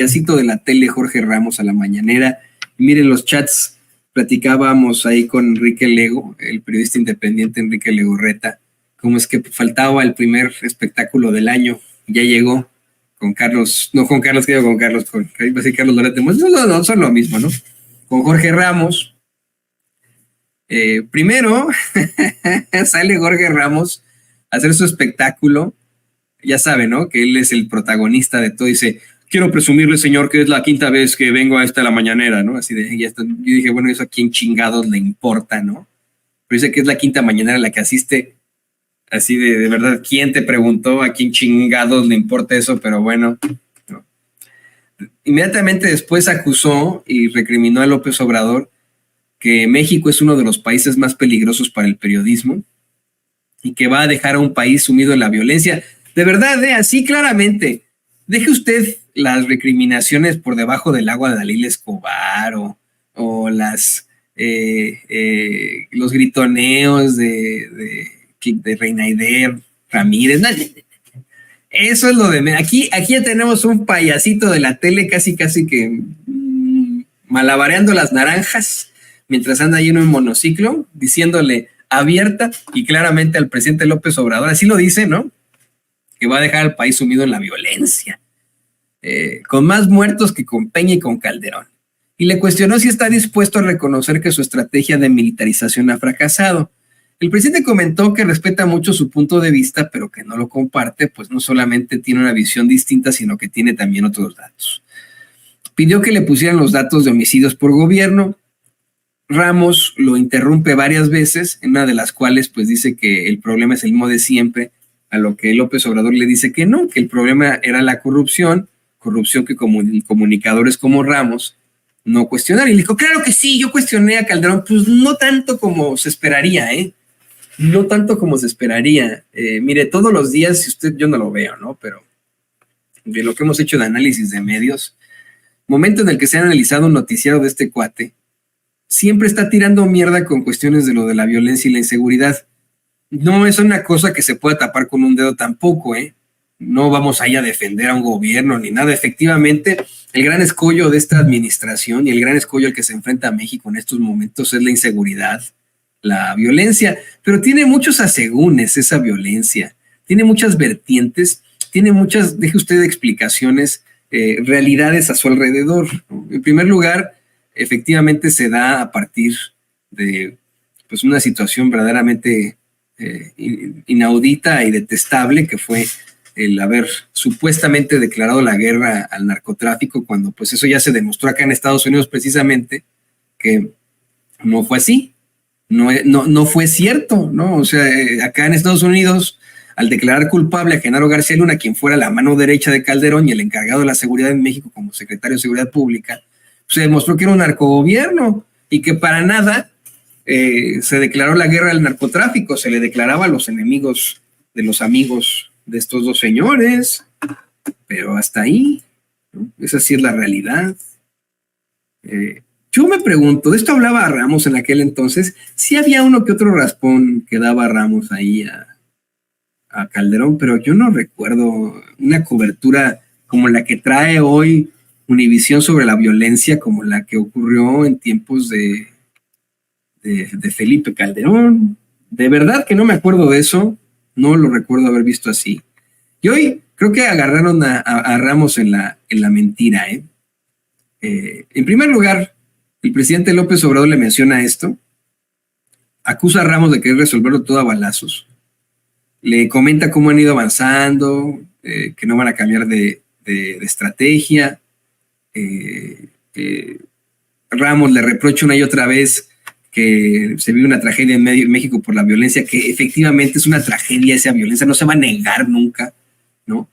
payasito de la tele Jorge Ramos a la mañanera. Y miren los chats, platicábamos ahí con Enrique Lego, el periodista independiente Enrique Legorreta, cómo es que faltaba el primer espectáculo del año. Ya llegó con Carlos, no con Carlos, con Carlos, iba a decir Carlos Lorete, no, son lo mismo, ¿no? Con Jorge Ramos. Primero sale Jorge Ramos a hacer su espectáculo. Ya sabe, ¿no? Que él es el protagonista de todo. Dice, quiero presumirle, señor, que es la quinta vez que vengo a la mañanera, ¿no? Así de, ya está. Yo dije, bueno, eso a quién chingados le importa, ¿no? Pero dice que es la quinta mañanera a la que asiste. Así de verdad, ¿quién te preguntó a quién chingados le importa eso? Pero bueno, no. Inmediatamente después acusó y recriminó a López Obrador que México es uno de los países más peligrosos para el periodismo y que va a dejar a un país sumido en la violencia. De verdad, así claramente. Deje usted las recriminaciones por debajo del agua de Dalila Escobar o los gritoneos de Reinaider Ramírez. Eso es lo de... Aquí ya tenemos un payasito de la tele casi que malabareando las naranjas mientras anda ahí en un monociclo, diciéndole abierta y claramente al presidente López Obrador, así lo dice, ¿no? Que va a dejar al país sumido en la violencia, con más muertos que con Peña y con Calderón. Y le cuestionó si está dispuesto a reconocer que su estrategia de militarización ha fracasado. El presidente comentó que respeta mucho su punto de vista, pero que no lo comparte, pues no solamente tiene una visión distinta, sino que tiene también otros datos. Pidió que le pusieran los datos de homicidios por gobierno. Ramos lo interrumpe varias veces, en una de las cuales pues dice que el problema es el mismo de siempre, a lo que López Obrador le dice que no, que el problema era la corrupción que comunicadores como Ramos no cuestionaron. Y le dijo, claro que sí, yo cuestioné a Calderón, pues no tanto como se esperaría, no tanto como se esperaría. Mire, todos los días, si usted, yo no lo veo, ¿no? Pero de lo que hemos hecho de análisis de medios, momento en el que se ha analizado un noticiero de este cuate, siempre está tirando mierda con cuestiones de lo de la violencia y la inseguridad. No es una cosa que se pueda tapar con un dedo tampoco, No vamos ahí a defender a un gobierno ni nada. Efectivamente, el gran escollo de esta administración y el gran escollo al que se enfrenta a México en estos momentos es la inseguridad, la violencia, pero tiene muchos asegúnes esa violencia, tiene muchas vertientes, tiene muchas, deje usted explicaciones, realidades a su alrededor, ¿no? En primer lugar, efectivamente se da a partir de pues una situación verdaderamente inaudita y detestable, que fue el haber supuestamente declarado la guerra al narcotráfico, cuando pues eso ya se demostró acá en Estados Unidos precisamente que no fue así, no fue cierto, ¿no? O sea, acá en Estados Unidos, al declarar culpable a Genaro García Luna, quien fuera la mano derecha de Calderón y el encargado de la seguridad en México como secretario de Seguridad Pública, se demostró que era un narcogobierno y que para nada se declaró la guerra al narcotráfico, se le declaraba a los enemigos de los amigos de estos dos señores, pero hasta ahí, ¿no? Esa sí es la realidad. Yo me pregunto, de esto hablaba Ramos en aquel entonces, sí había uno que otro raspón que daba Ramos ahí a Calderón, pero yo no recuerdo una cobertura como la que trae hoy Univisión sobre la violencia, como la que ocurrió en tiempos de Felipe Calderón. De verdad que no me acuerdo de eso, no lo recuerdo haber visto así. Y hoy creo que agarraron a Ramos en la mentira. En primer lugar, el presidente López Obrador le menciona esto, acusa a Ramos de querer resolverlo todo a balazos, le comenta cómo han ido avanzando, que no van a cambiar de estrategia. Ramos le reprocha una y otra vez que se vive una tragedia en México por la violencia, que efectivamente es una tragedia esa violencia, no se va a negar nunca, ¿no?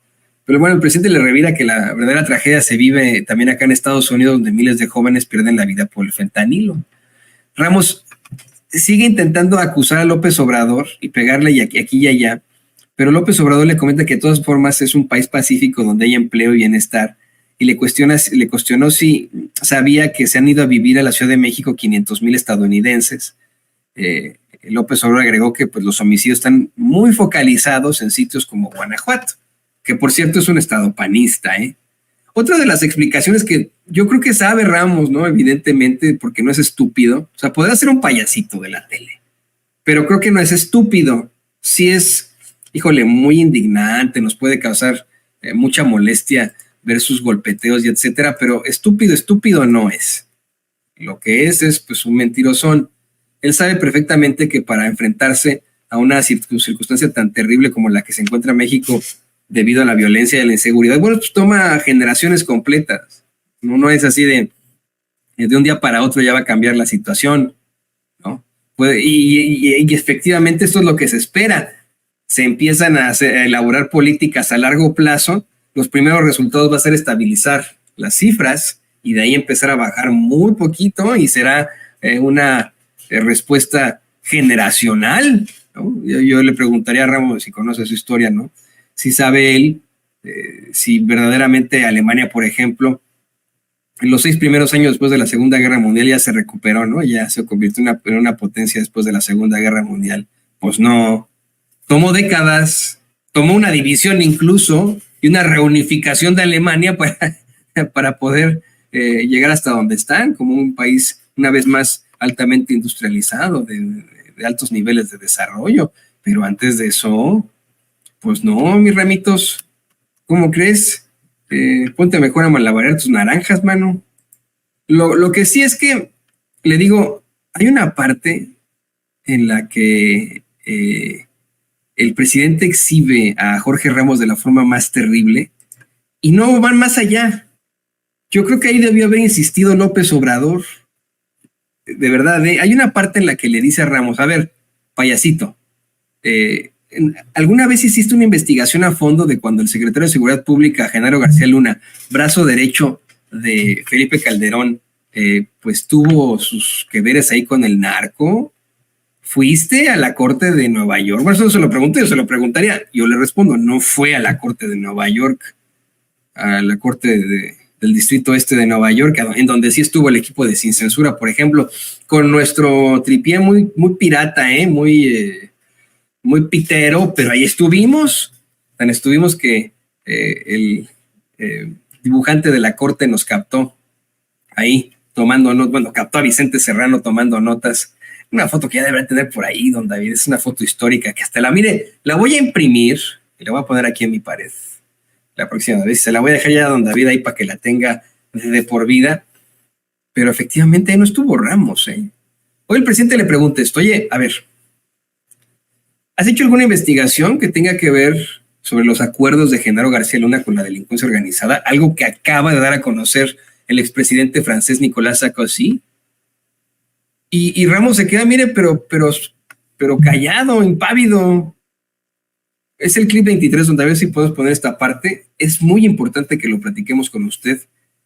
Pero bueno, el presidente le revela que la verdadera tragedia se vive también acá en Estados Unidos, donde miles de jóvenes pierden la vida por el fentanilo. Ramos sigue intentando acusar a López Obrador y pegarle aquí y allá, pero López Obrador le comenta que de todas formas es un país pacífico donde hay empleo y bienestar, y le cuestionó si sabía que se han ido a vivir a la Ciudad de México 500,000 estadounidenses. López Obrador agregó que pues, los homicidios están muy focalizados en sitios como Guanajuato, que por cierto es un estado panista, otra de las explicaciones que yo creo que sabe Ramos, ¿no? Evidentemente, porque no es estúpido. O sea, podrá ser un payasito de la tele, pero creo que no es estúpido. Sí es, híjole, muy indignante, nos puede causar mucha molestia ver sus golpeteos y etcétera, pero estúpido, estúpido no es. Lo que es pues un mentirosón. Él sabe perfectamente que para enfrentarse a una circunstancia tan terrible como la que se encuentra México debido a la violencia y a la inseguridad, bueno, pues toma generaciones completas. No es así de un día para otro ya va a cambiar la situación, ¿no? Y efectivamente esto es lo que se espera. Se empiezan a elaborar políticas a largo plazo. Los primeros resultados va a ser estabilizar las cifras y de ahí empezar a bajar muy poquito y será una respuesta generacional, ¿no? Yo le preguntaría a Ramos si conoce su historia, ¿no? Si sabe él, si verdaderamente Alemania, por ejemplo, en los 6 primeros años después de la Segunda Guerra Mundial ya se recuperó, ¿no? Ya se convirtió en una potencia después de la Segunda Guerra Mundial. Pues no, tomó décadas, tomó una división incluso y una reunificación de Alemania para poder llegar hasta donde están, como un país una vez más altamente industrializado, de altos niveles de desarrollo. Pero antes de eso, pues no, mis ramitos, ¿cómo crees? Ponte mejor a malabarear tus naranjas, mano. Lo que sí es que, le digo, hay una parte en la que el presidente exhibe a Jorge Ramos de la forma más terrible y no van más allá. Yo creo que ahí debió haber insistido López Obrador. De verdad, hay una parte en la que le dice a Ramos, a ver, payasito, ¿alguna vez hiciste una investigación a fondo de cuando el secretario de Seguridad Pública, Genaro García Luna, brazo derecho de Felipe Calderón, pues tuvo sus que veres ahí con el narco? ¿Fuiste a la corte de Nueva York? Bueno, eso no se lo pregunté, yo se lo preguntaría. Yo le respondo, no fue a la corte de Nueva York, a la corte del distrito este de Nueva York, en donde sí estuvo el equipo de Sin Censura, por ejemplo, con nuestro tripié muy, muy pirata, muy pitero, pero ahí estuvimos. Tan estuvimos que el dibujante de la corte nos captó ahí tomando notas, bueno, captó a Vicente Serrano tomando notas. Una foto que ya debería tener por ahí, don David, es una foto histórica que hasta mire, la voy a imprimir y la voy a poner aquí en mi pared la próxima vez. Se la voy a dejar ya a don David ahí para que la tenga de por vida. Pero efectivamente ahí no estuvo Ramos, ¿eh? Hoy el presidente le pregunta esto, oye, a ver, ¿has hecho alguna investigación que tenga que ver sobre los acuerdos de Genaro García Luna con la delincuencia organizada? Algo que acaba de dar a conocer el expresidente francés Nicolas Sarkozy. Y Ramos se queda, mire, pero callado, impávido. Es el clip 23 donde a ver si podemos poner esta parte. Es muy importante que lo platiquemos con usted.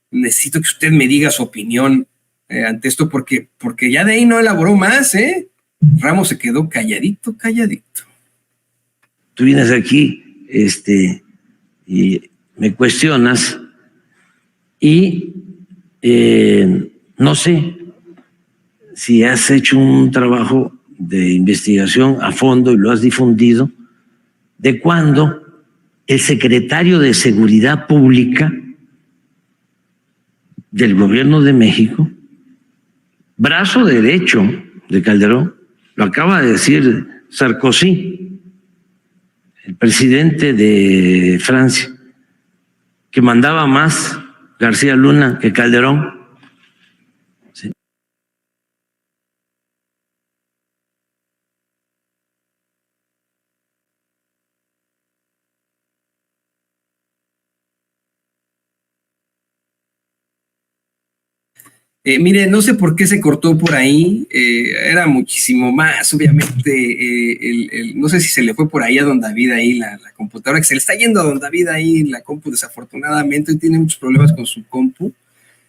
Necesito que usted me diga su opinión ante esto porque ya de ahí no elaboró más, ¿eh? Ramos se quedó calladito, calladito. Tú vienes aquí y me cuestionas y no sé si has hecho un trabajo de investigación a fondo y lo has difundido, de cuando el secretario de Seguridad Pública del Gobierno de México, brazo derecho de Calderón, lo acaba de decir Sarkozy, el presidente de Francia, que mandaba más García Luna que Calderón. ¿Sí? Mire, no sé por qué se cortó por ahí, era muchísimo más, obviamente, no sé si se le fue por ahí a don David ahí la computadora, que se le está yendo a don David ahí la compu desafortunadamente, hoy tiene muchos problemas con su compu,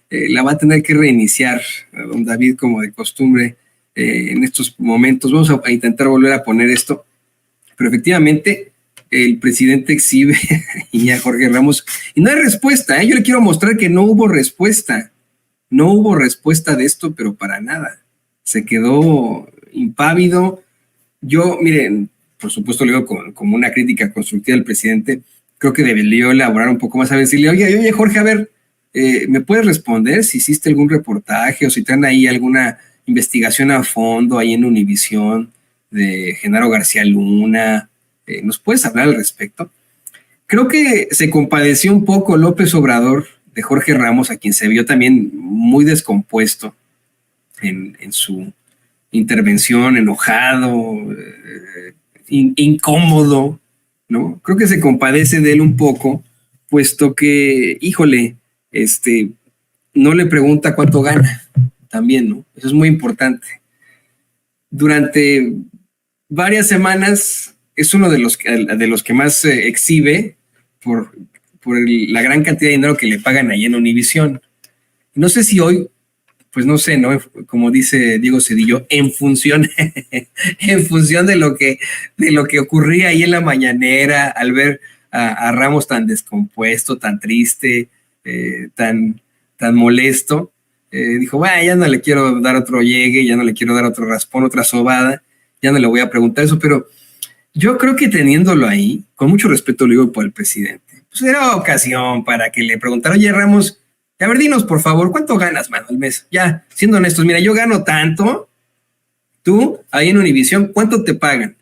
la va a tener que reiniciar a don David como de costumbre en estos momentos. Vamos a intentar volver a poner esto, pero efectivamente el presidente exhibe y a Jorge Ramos, y no hay respuesta, yo le quiero mostrar que no hubo respuesta. No hubo respuesta de esto, pero para nada. Se quedó impávido. Yo, miren, por supuesto, le digo como una crítica constructiva al presidente. creo que debería elaborar un poco más, a ver, decirle, oye, Jorge, a ver, ¿me puedes responder si hiciste algún reportaje o si traen ahí alguna investigación a fondo ahí en Univisión de Genaro García Luna? ¿Nos puedes hablar al respecto? Creo que se compadeció un poco López Obrador de Jorge Ramos, a quien se vio también muy descompuesto en su intervención, enojado, incómodo, ¿no? Creo que se compadece de él un poco, puesto que, híjole, no le pregunta cuánto gana, también, ¿no? Eso es muy importante. Durante varias semanas es uno de los que más exhibe por la gran cantidad de dinero que le pagan ahí en Univisión. No sé si hoy, pues no sé, ¿no? Como dice Diego Cedillo, en función de lo que ocurría ahí en la mañanera, al ver a Ramos tan descompuesto, tan triste, tan molesto, dijo, bueno, ya no le quiero dar otro llegue, ya no le quiero dar otro raspón, otra sobada, ya no le voy a preguntar eso, pero yo creo que teniéndolo ahí, con mucho respeto lo digo por el presidente, pues era ocasión para que le preguntara, oye, Ramos, a ver, dinos, por favor, ¿cuánto ganas, mano, al mes? Ya, siendo honestos, mira, yo gano tanto, tú, ahí en Univisión, ¿cuánto te pagan?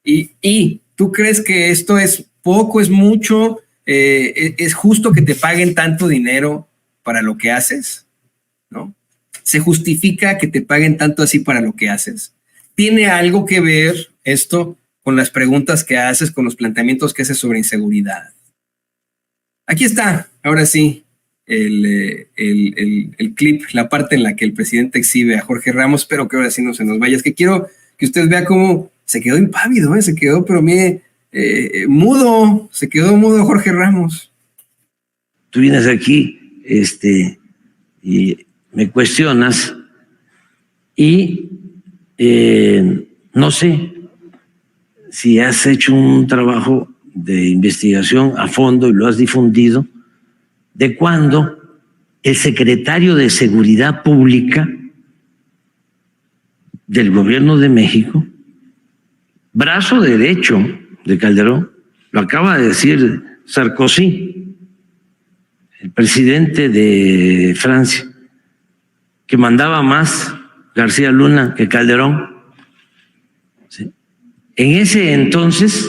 Y ¿tú crees que esto es poco, es mucho? ¿Es justo que te paguen tanto dinero para lo que haces? ¿No? ¿Se justifica que te paguen tanto así para lo que haces? ¿Tiene algo que ver esto con las preguntas que haces, con los planteamientos que haces sobre inseguridad? Aquí está, ahora sí, el clip, la parte en la que el presidente exhibe a Jorge Ramos. Espero que ahora sí no se nos vaya. Es que quiero que usted vea cómo se quedó impávido, se quedó, pero mire, mudo, se quedó mudo Jorge Ramos. Tú vienes aquí, y me cuestionas y no sé si has hecho un trabajo de investigación a fondo y lo has difundido, de cuando el secretario de Seguridad Pública del Gobierno de México, brazo derecho de Calderón, lo acaba de decir Sarkozy, el presidente de Francia, que mandaba más García Luna que Calderón. ¿Sí? En ese entonces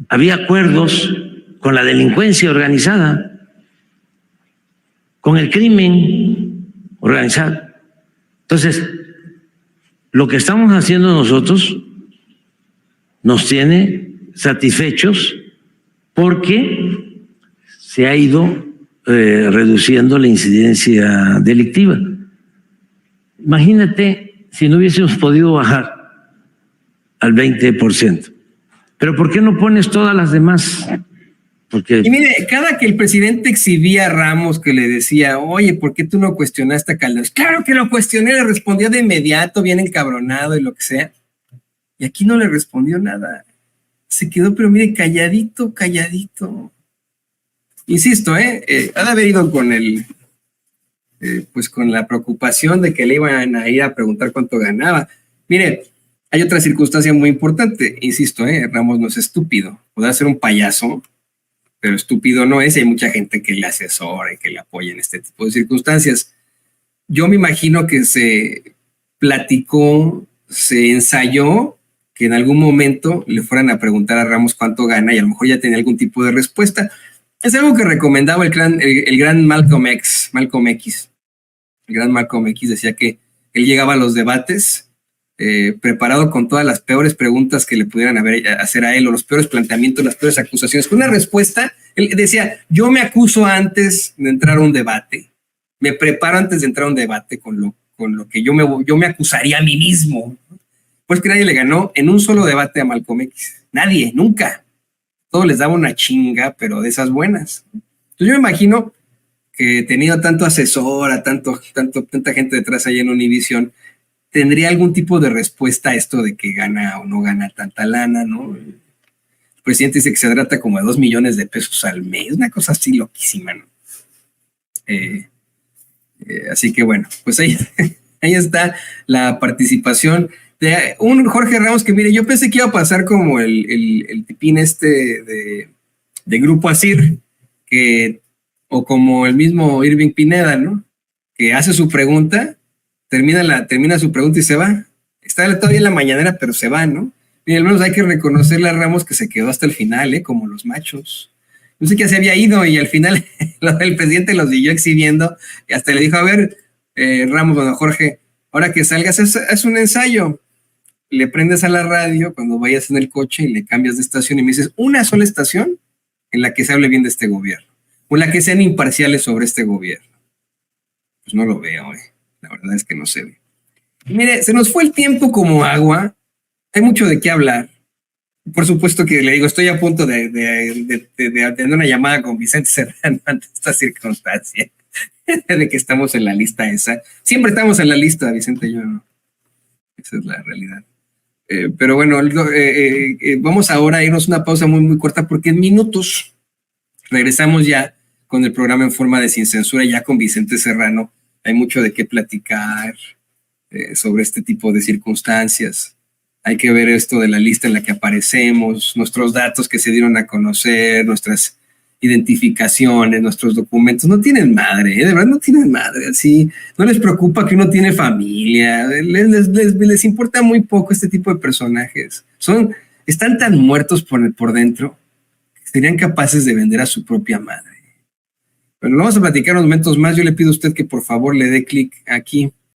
había acuerdos con la delincuencia organizada, con el crimen organizado. Entonces, lo que estamos haciendo nosotros nos tiene satisfechos porque se ha ido reduciendo la incidencia delictiva. Imagínate si no hubiésemos podido bajar al 20%. Pero ¿por qué no pones todas las demás? Porque... Y mire, cada que el presidente exhibía a Ramos, que le decía, oye, ¿por qué tú no cuestionaste a Calderón? Claro que lo cuestioné, le respondió de inmediato, bien encabronado y lo que sea. Y aquí no le respondió nada. Se quedó, pero mire, calladito, calladito. Insisto, ha de haber ido con pues con la preocupación de que le iban a ir a preguntar cuánto ganaba. Mire, hay otra circunstancia muy importante, insisto, Ramos no es estúpido, podrá ser un payaso, pero estúpido no es, y hay mucha gente que le asesora y que le apoya en este tipo de circunstancias. Yo me imagino que se platicó, se ensayó que en algún momento le fueran a preguntar a Ramos cuánto gana y a lo mejor ya tenía algún tipo de respuesta. Es algo que recomendaba el gran Malcolm X. El gran Malcolm X decía que él llegaba a los debates preparado con todas las peores preguntas que le pudieran hacer a él, o los peores planteamientos, las peores acusaciones. Con una respuesta, él decía, yo me acuso antes de entrar a un debate, me preparo antes de entrar a un debate con lo que yo me acusaría a mí mismo. Pues que nadie le ganó en un solo debate a Malcolm X. Nadie, nunca. Todo les daba una chinga, pero de esas buenas. Entonces yo me imagino que teniendo tanto asesor, tanta gente detrás ahí en Univisión, tendría algún tipo de respuesta a esto de que gana o no gana tanta lana, ¿no? El presidente dice que se trata como de 2 millones de pesos al mes, una cosa así loquísima, ¿no? Así que bueno, pues ahí está la participación de un Jorge Ramos que, mire, yo pensé que iba a pasar como el tipín de Grupo Asir, o como el mismo Irving Pineda, ¿no? Que hace su pregunta, termina su pregunta y se va. Está todavía en la mañanera, pero se va, ¿no? Y al menos hay que reconocerle a Ramos que se quedó hasta el final, como los machos. No sé qué se había ido y al final el presidente los siguió exhibiendo y hasta le dijo, a ver, Ramos, bueno, Jorge, ahora que salgas, es un ensayo. Le prendes a la radio cuando vayas en el coche y le cambias de estación y me dices, una sola estación en la que se hable bien de este gobierno, o en la que sean imparciales sobre este gobierno. Pues no lo veo, la verdad es que no se ve. Y mire, se nos fue el tiempo como agua, hay mucho de qué hablar. Por supuesto que le digo, estoy a punto de tener una llamada con Vicente Serrano ante esta circunstancia, de que estamos en la lista esa. Siempre estamos en la lista, Vicente y yo, ¿no? Esa es la realidad. Pero bueno, vamos ahora a irnos una pausa muy, muy corta porque en minutos regresamos ya con el programa en forma de Sin Censura, ya con Vicente Serrano. Hay mucho de qué platicar sobre este tipo de circunstancias. Hay que ver esto de la lista en la que aparecemos, nuestros datos que se dieron a conocer, nuestras identificaciones, nuestros documentos. No tienen madre, de verdad no tienen madre. Así, no les preocupa que uno tiene familia, les importa muy poco este tipo de personajes. Están tan muertos por dentro que serían capaces de vender a su propia madre. Bueno, lo vamos a platicar unos momentos más. Yo le pido a usted que por favor le dé clic aquí